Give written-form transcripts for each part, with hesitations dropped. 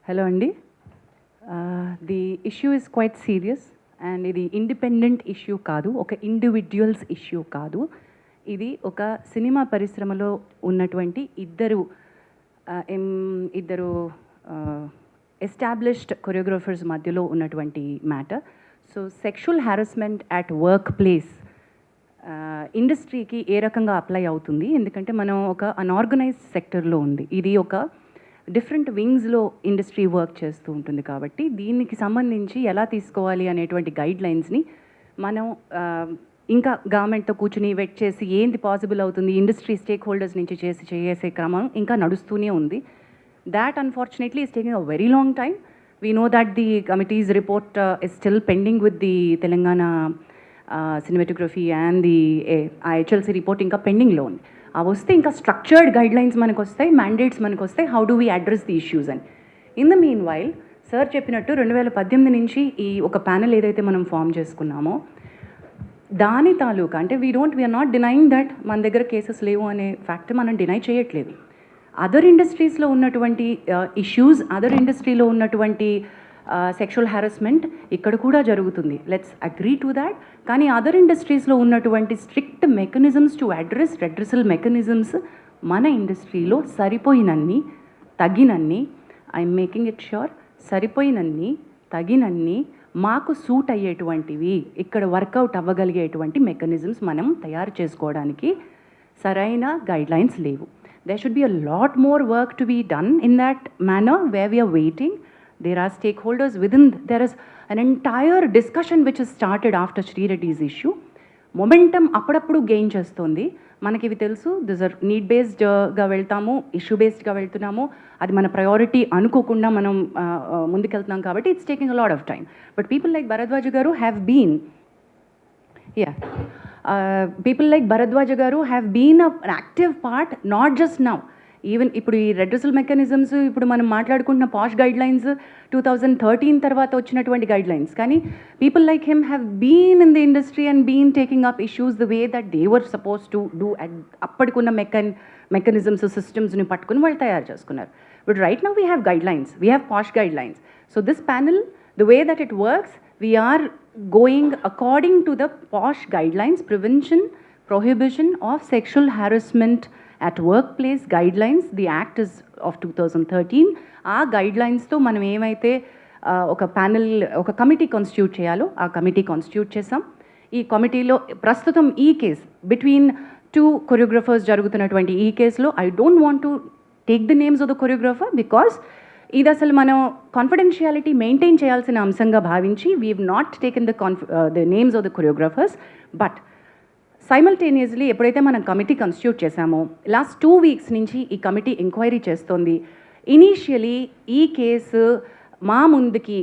Hello Andy. The issue is quite serious and ఇది independent issue కాదు, ఒక individuals issue కాదు. ఇది ఒక సినిమా పరిశ్రమలో ఉన్నటువంటి ఇద్దరు ఎస్టాబ్లిష్డ్ కొరియోగ్రాఫర్స్ మధ్యలో ఉన్నటువంటి matter. So sexual harassment at work place ఇండస్ట్రీకి ఏ రకంగా అప్లై అవుతుంది, ఎందుకంటే మనం ఒక అన్ఆర్గనైజ్డ్ సెక్టర్లో ఉంది, ఇది ఒక డిఫరెంట్ వింగ్స్లో ఇండస్ట్రీ వర్క్ చేస్తూ ఉంటుంది. కాబట్టి దీనికి సంబంధించి ఎలా తీసుకోవాలి అనేటువంటి గైడ్ లైన్స్ని మనం ఇంకా గవర్నమెంట్తో కూర్చుని వెట్ చేసి ఏంది పాసిబుల్ అవుతుంది, ఇండస్ట్రీ స్టేక్ హోల్డర్స్ నుంచి చేసే క్రమం ఇంకా నడుస్తూనే ఉంది. That unfortunately is taking a very long time. We know that the committees report is still pending with the Telangana cinematography and the HLC report ఇంకా పెండింగ్లో ఉంది. అవి వస్తే ఇంకా స్ట్రక్చర్డ్ గైడ్ లైన్స్ మనకు వస్తాయి, మ్యాండేట్స్ మనకు వస్తాయి, how do we address the issues అని. In the meanwhile sir చెప్పినట్టు 2018 నుంచి ఈ ఒక ప్యానెల్ ఏదైతే మనం ఫామ్ చేసుకున్నామో దాని తాలూకా అంటే వీఆర్ నాట్ డినైయింగ్ దట్ మన దగ్గర కేసెస్ లేవు అనే ఫ్యాక్ట్ మనం డినై చేయట్లేదు. అదర్ ఇండస్ట్రీస్లో ఉన్నటువంటి ఇష్యూస్, అదర్ ఇండస్ట్రీలో ఉన్నటువంటి సెక్షువల్ హారాస్మెంట్ ఇక్కడ కూడా జరుగుతుంది. Let's agree to that. కానీ అదర్ ఇండస్ట్రీస్లో ఉన్నటువంటి strict mechanisms to address redressal mechanisms మన ఇండస్ట్రీలో సరిపోయినన్ని, తగినన్ని, ఐఎమ్ మేకింగ్ ఇట్ ష్యూర్, సరిపోయినన్ని, తగినన్ని, మాకు సూట్ అయ్యేటువంటివి, ఇక్కడ వర్కౌట్ అవ్వగలిగేటువంటి మెకానిజమ్స్ మనం తయారు చేసుకోవడానికి సరైన గైడ్ లైన్స్ లేవు. There should be a lot more work to be done in that manner where we are waiting. There are stakeholders within, there is an entire discussion which has started after Sri Reddy's issue. Momentum అప్పుడప్పుడు gain చేస్తుంది. మనకి ఇవి తెలుసు, this are need బేస్డ్గా వెళ్తాము, issue బేస్డ్గా వెళ్తున్నాము, అది మన priority అనుకోకుండా మనం ముందుకెళ్తున్నాం కాబట్టి it's taking a lot of time. But people like Bharadwaj garu have been people like Bharadwaja garu have been an active part, not just now. Even ఇప్పుడు ఈ రెడ్రెసల్ మెకానిజమ్స్, ఇప్పుడు మనం మాట్లాడుకుంటున్న పాష్ గైడ్ లైన్స్ 2013 తర్వాత వచ్చినటువంటి గైడ్ లైన్స్, కానీ people like him have been in the industry and been taking up issues the way that they were suppose to do. అప్పటికున్న mechanisms, సిస్టమ్స్ని పట్టుకుని వాళ్ళు తయారు చేసుకున్నారు. But right now we have guidelines, we have POSH guidelines. So this panel, the way that it works, we are going according to the POSH guidelines, prevention, prohibition of sexual harassment at workplace guidelines. The act is of 2013. ఆ గైడ్లైన్స్తో మనం ఏమైతే ఒక panel, ఒక committee constitute చేయాలో ఆ committee constitute చేసాం. ఈ కమిటీలో ప్రస్తుతం ఈ కేసు బిట్వీన్ 2 కొరియోగ్రఫర్స్ జరుగుతున్నటువంటి ఈ కేసులో I don't want to take the names of the choreographer because ఇది అసలు మనం కాన్ఫిడెన్షియాలిటీ మెయింటైన్ చేయాల్సిన అంశంగా భావించి we have not taken the names of the choreographers. But simultaneously ఎప్పుడైతే మనం కమిటీ కాన్స్టిట్యూట్ చేశామో లాస్ట్ 2 వీక్స్ నుంచి ఈ కమిటీ ఎంక్వైరీ చేస్తోంది. ఇనీషియలీ ఈ కేసు మా ముందుకి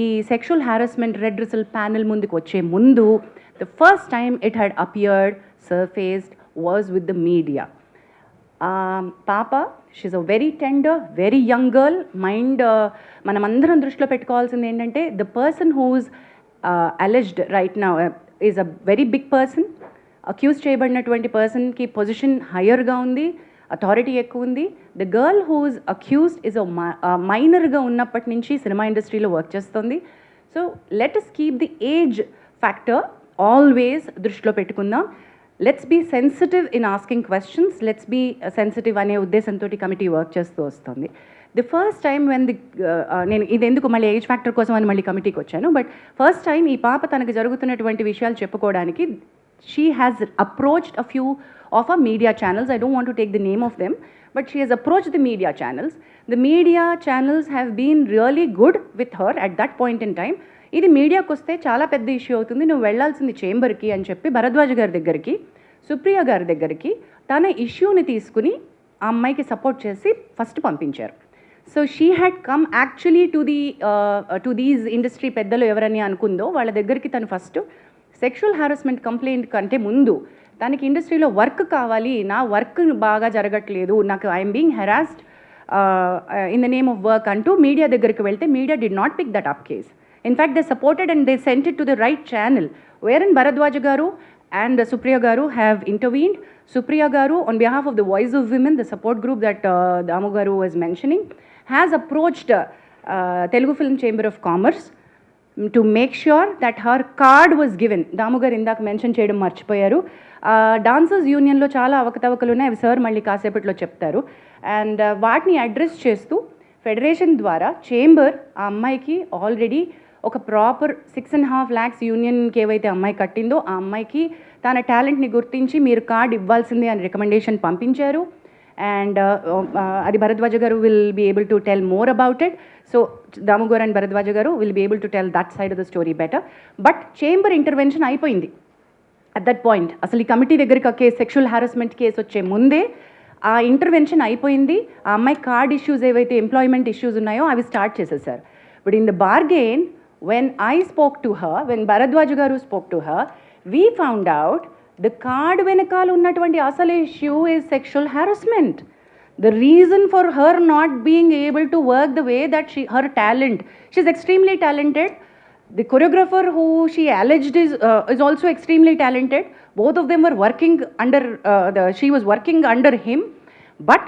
ఈ సెక్షువల్ హారాస్మెంట్ రెడ్రెసల్ ప్యానెల్ ముందుకు వచ్చే ముందు the first time it had appeared, surfaced was with the media. పాప, she's a very tender, very young girl. Mind మనమందరం దృష్టిలో పెట్టుకోవాల్సింది ఏంటంటే the person who's alleged right now is a very big person. Accuse చేయబడినటువంటి పర్సన్కి position హయ్యర్గా ఉంది, authority ఎక్కువ ఉంది. The girl who's accused is మైనర్గా ఉన్నప్పటి నుంచి సినిమా ఇండస్ట్రీలో వర్క్ చేస్తుంది. So let us keep the age factor always దృష్టిలో పెట్టుకుందాం. Let's be sensitive in asking questions, let's be sensitive అనే ఉద్దేశంతో కమిటీ వర్క్ చేస్తూ వస్తుంది. ది ఫస్ట్ టైం వెన్ నేను ఇది ఎందుకు మళ్ళీ ఏజ్ ఫ్యాక్టర్ కోసం అని మళ్ళీ కమిటీకి వచ్చాను. బట్ ఫస్ట్ టైం ఈ పాప తనకు జరుగుతున్నటువంటి విషయాలు చెప్పుకోవడానికి she has approached a few of a media channels. I don't want to take the name of them, but she has approached the media channels. The media channels have been really good with her at that point in time. ఇది మీడియాకు వస్తే చాలా పెద్ద issue అవుతుంది, నువ్వు వెళ్లాల్సింది చేంబర్కి అని చెప్పి భరద్వాజ్ గారి దగ్గరికి, సుప్రియ గారి దగ్గరికి తన ఇష్యూని తీసుకుని ఆ అమ్మాయికి సపోర్ట్ చేసి ఫస్ట్ పంపించారు. So she had come actually to these industry పెద్దలు ఎవరని అనుకుందో వాళ్ళ దగ్గరికి తను ఫస్ట్ సెక్షువల్ హారాస్మెంట్ కంప్లైంట్ కంటే ముందు తనకి ఇండస్ట్రీలో వర్క్ కావాలి, నా వర్క్ బాగా జరగట్లేదు, నాకు I'm being harassed in the name of work అంటూ మీడియా దగ్గరికి వెళ్తే media did not pick that up case. In fact, they supported and they sent it to the right channel, wherein Bharadwaja garu and Supriya garu have intervened. Supriya garu, on behalf of the Voice of Women, the support group that Damu garu was mentioning, has approached Telugu Film Chamber of Commerce to make sure that her card was given. దాము గారు ఇందాక mention చేయడం మర్చిపోయారు. Dancers యూనియన్లో చాలా అవకతవకలు ఉన్నాయి, అవి sir మళ్ళీ కాసేపట్లో చెప్తారు. అండ్ వాటిని అడ్రస్ చేస్తూ ఫెడరేషన్ ద్వారా చేంబర్ ఆ అమ్మాయికి ఆల్రెడీ ఒక ప్రాపర్ 6.5 lakhs యూనియన్కి ఏవైతే అమ్మాయి కట్టిందో ఆ అమ్మాయికి తన టాలెంట్ని గుర్తించి మీరు కార్డ్ ఇవ్వాల్సిందే అని రికమెండేషన్ పంపించారు. అండ్ అది Bharadwaja garu will be able to tell more about it. So Damu garu and Bharadwaja garu will be able to tell that side of the story better. But chamber intervention అయిపోయింది అట్ దట్ పాయింట్. అసలు ఈ కమిటీ దగ్గరికి case, sexual harassment case వచ్చే ముందే ఆ intervention అయిపోయింది. ఆ అమ్మాయి కార్డ్ ఇష్యూస్ ఏవైతే ఎంప్లాయ్మెంట్ ఇష్యూస్ ఉన్నాయో అవి స్టార్ట్ చేసేసారు. But in the bargain when I spoke to her, when Bharadwaj garu spoke to her, we found out the card వెనకాల ఉన్నటువంటి అసలు issue is sexual harassment. The reason for her not being able to work the way that her talent, she's extremely talented. The choreographer who she alleged is also extremely talented. Both of them were working under, she was working under him. But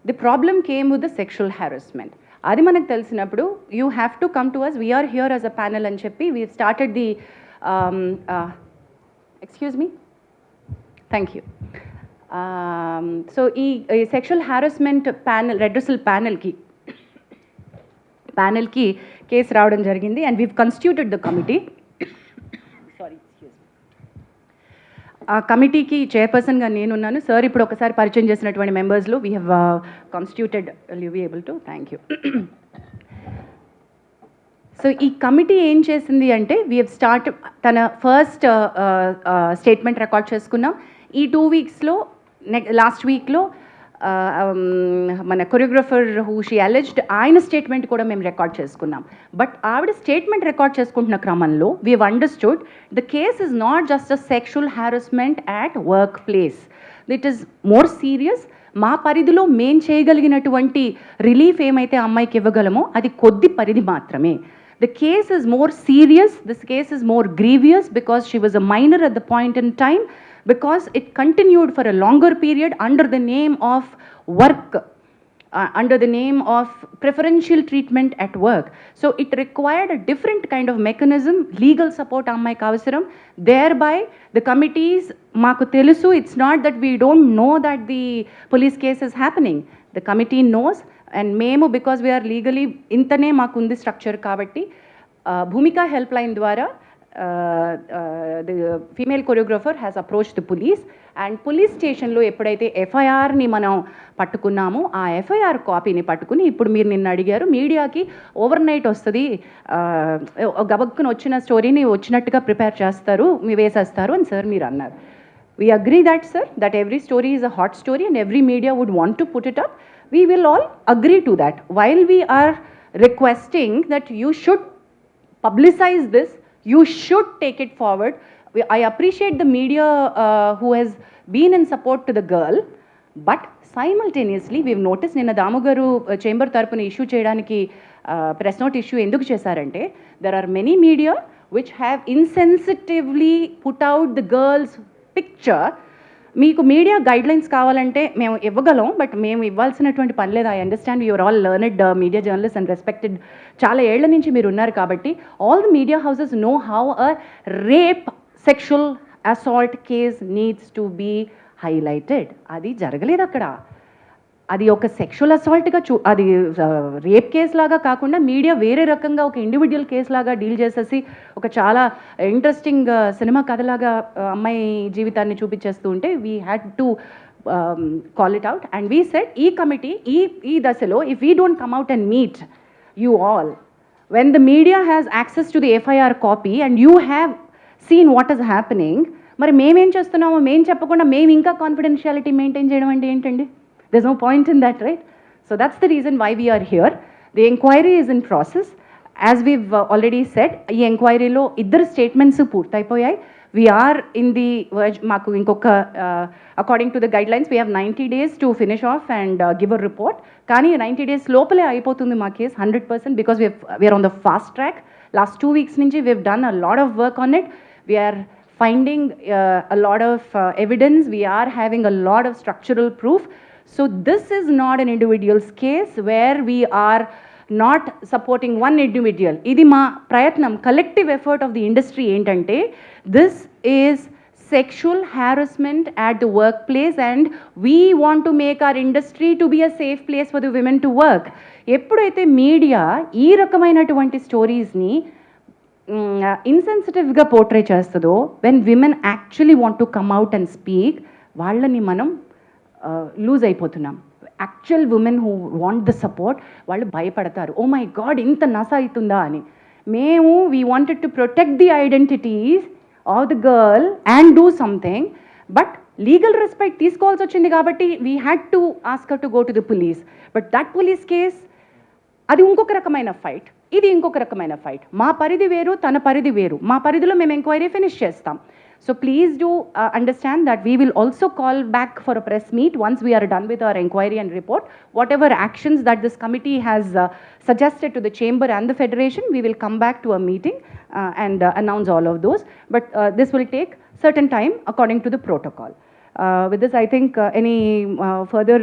the problem came with the sexual harassment. Adi manaku telisinapudu, you have to come to us. We are here as a panel and cheppi we started the, excuse me? Thank you. So ఈ sexual harassment panel, redressal ప్యానల్కి case రావడం జరిగింది. And we've constituted the committee. Sorry, ఆ కమిటీకి చైర్పర్సన్గా నేనున్నాను. Sir ఇప్పుడు ఒకసారి పరిచయం చేసినటువంటి మెంబర్స్లో we have constituted, you be able to, thank you. So ఈ కమిటీ ఏం చేసింది అంటే, వీ హ్యావ్ స్టార్ట్, తన ఫస్ట్ స్టేట్మెంట్ రికార్డ్ చేసుకున్నాం. ఈ 2 weeksలో లాస్ట్ వీక్లో మన కొరియోగ్రఫర్ హూ షీ అలెజ్డ్ ఆయన స్టేట్మెంట్ కూడా మేము రికార్డ్ చేసుకున్నాం. బట్ ఆవిడ స్టేట్మెంట్ రికార్డ్ చేసుకుంటున్న క్రమంలో we have understood the case is not just a sexual harassment at work place. It is more serious. మా పరిధిలో మేం చేయగలిగినటువంటి రిలీఫ్ ఏమైతే అమ్మాయికి ఇవ్వగలమో అది కొద్ది పరిధి మాత్రమే. The case is more serious, this case is more grievous because she was a minor at the point in time, because it continued for a longer period under the name of work, under the name of preferential treatment at work. So it required a different kind of mechanism, legal support ammaiki avasaram. Thereby the committees, maaku telusu, it's not that we don't know that the police case is happening. The committee knows, and మేము because we are legally ఇంతనే మాకుంది structure కాబట్టి భూమిక help line ద్వారా the female choreographer has approach the police. And police స్టేషన్లో ఎప్పుడైతే ఎఫ్ఐఆర్ని మనం పట్టుకున్నామో ఆ FIR కాపీని పట్టుకుని, ఇప్పుడు మీరు నిన్న అడిగారు మీడియాకి ఓవర్ నైట్ వస్తుంది, గబక్కున వచ్చిన స్టోరీని వచ్చినట్టుగా ప్రిపేర్ చేస్తారు, వేసేస్తారు అని సార్ మీరు అన్నారు. We agree that, sir, that every story is a hot story and every media would want to put it up. We will all agree to that. While we are requesting that you should publicize this, you should take it forward. I appreciate the media who has been in support to the girl, but simultaneously we've noticed నిన్న దాము గారు chamber తరపున issue చేయడానికి press note issue ఎందుకు చేశారంటే, there are many media which have insensitively put out the girl's picture. మీకు media guidelines కావాలంటే మేము ఇవ్వగలం, బట్ మేము ఇవ్వాల్సినటువంటి పని లేదు. I understand you're all learned media journalist and respected, చాలా ఏళ్ల నుంచి మీరు ఉన్నారు కాబట్టి all the media houses know how a rape sexual assault case needs to be highlighted. అది జరగలేదు అక్కడ. అది ఒక సెక్షువల్ అసాల్ట్గా అది రేప్ కేసు లాగా కాకుండా మీడియా వేరే రకంగా ఒక ఇండివిజువల్ కేసు లాగా డీల్ చేసేసి ఒక చాలా ఇంట్రెస్టింగ్ సినిమా కథలాగా అమ్మాయి జీవితాన్ని చూపించేస్తూ ఉంటే we had to call it out. And we said ఈ కమిటీ ఈ దశలో if we don't come out and meet you all, when the media has access to the FIR copy and you have seen what is happening, మరి మేమేం చేస్తున్నామో మేము చెప్పకుండా మేము ఇంకా కాన్ఫిడెన్షియాలిటీ మెయింటైన్ చేయడం అంటే ఏంటండి? There's no point in that, right? So that's the reason why we are here. The inquiry is in process. As we've already said, ఈ ఎంక్వైరీలో ఇద్దరు స్టేట్మెంట్స్ పూర్తయిపోయాయి. We are in the verge, మాకు ఇంకొక according to the guidelines we have 90 days to finish off and give a report. కానీ 90 days లోపలే అయిపోతుంది మా case 100%, because we are on the fast track. Last 2 weeks నుంచి we've done a lot of work on it. We are finding a lot of evidence. We are having a lot of structural proof. So this is not an individual's case where we are not supporting one individual. ఇది మా ప్రయత్నం, collective effort of the industry ఏంటంటే this is sexual harassment at the workplace and we want to make our industry to be a safe place for the women to work. ఎప్పుడైతే media ఈ రకమైనటువంటి స్టోరీస్ని ఇన్సెన్సిటివ్గా portray చేస్తుందో, when women actually want to come out and speak, వాళ్ళని మనం loose అయిపోతున్నాం. Actual women who want the support వాళ్ళు భయపడతారు, oh my God ఇంత నస అవుతుందా అని. మేము we wanted to protect the identities of the girl and do something, but legal respect తీసుకోవాల్సి వచ్చింది కాబట్టి we had to ask her to go to the police. But that police case, అది ఇంకొక రకమైన ఫైట్, ఇది ఇంకొక రకమైన ఫైట్. మా పరిధి వేరు, తన పరిధి వేరు. మా పరిధిలో మేము ఎంక్వైరీ ఫినిష్ చేస్తాం. So please do understand that we will also call back for a press meet once we are done with our inquiry and report. Whatever actions that this committee has suggested to the chamber and the federation, we will come back to a meeting and announce all of those. But this will take certain time according to the protocol. With this, I think any further